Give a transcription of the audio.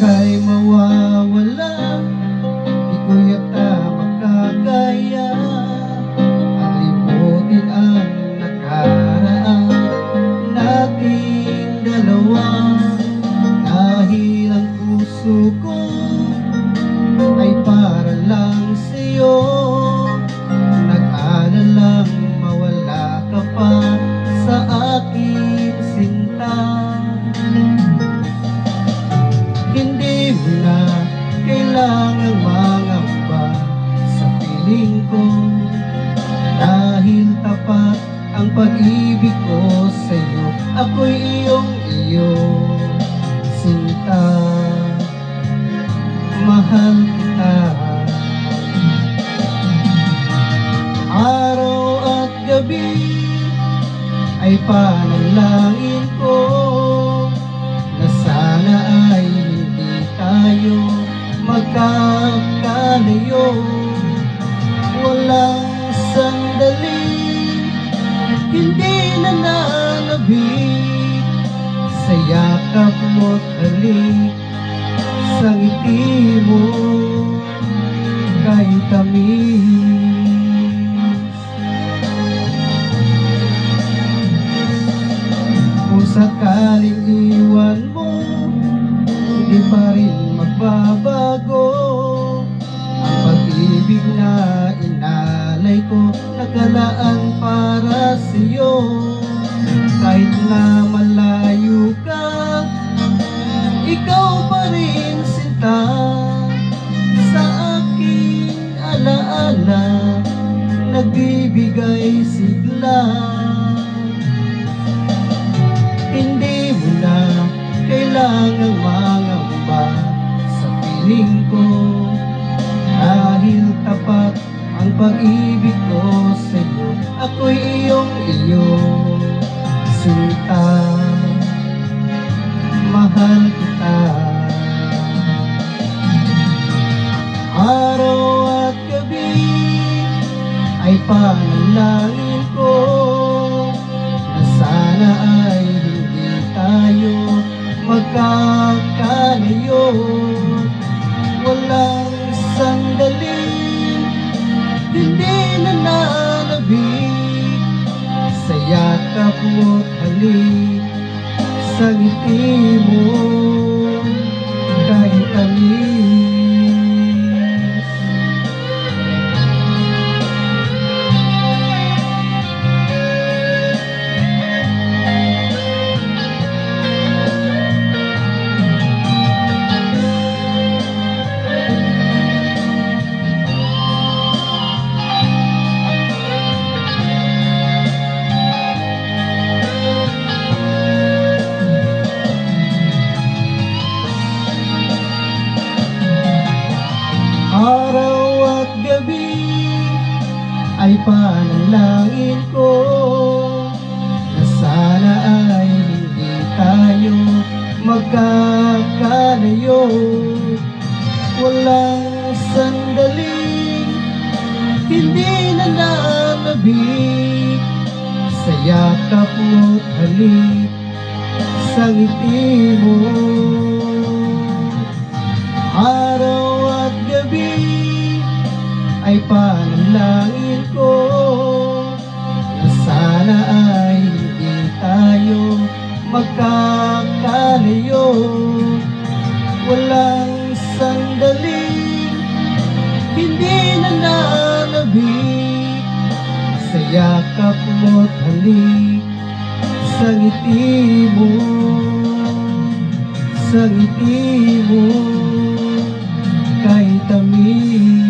kay mawawala, di ko yata makakaya ang limutin ang nakaraan nating dalawa. Dahil ang puso ko ay para lang sa'yo, nag-aalalang mawala ka pa sa aking sinta. Hindi mo na kailangang mangamba sa piling ko, dahil tapat ang pag-ibig ko sa'yo. Ako'y iyong sinta, mahal kita. Araw at gabi ay panalangin ko na sana ay hindi tayo magkakalayo. Walang sandali hindi nananabik sa yakap mo't halik, sa ngiti mo kay tamis. Kung sakaling iwan mo, hindi pa rin magbabago ang pag-ibig na inalay ko, nagalaan para sa'yo. Kahit na malayo ka, ikaw pa rin sinta sa aking alaala, nagbibigay sigla. Hindi mo na kailangang mangamba sa piling ko, dahil tapat ang pag-ibig ko sa'yo. Ako'y iyong sinta, mahal kita. Araw at gabi ay panalangin ko na sana ay hindi tayo magkakalayo. Walang sandali hindi nananabik sa yakap mo't halik, sa ngiti mo kay tamis. Araw at gabi ay panalangin ko na sana ay hindi tayo magkakalayo. Walang sandali hindi nananabik sa yakap mo't halik, sa ngiti mo. Araw at gabi ay panalangin ko na sana ay hindi tayo magkakalayo. Walang sandali hindi nananabik sa yakap mo't halik, sa ngiti mo, sa ngiti mo kay tamis.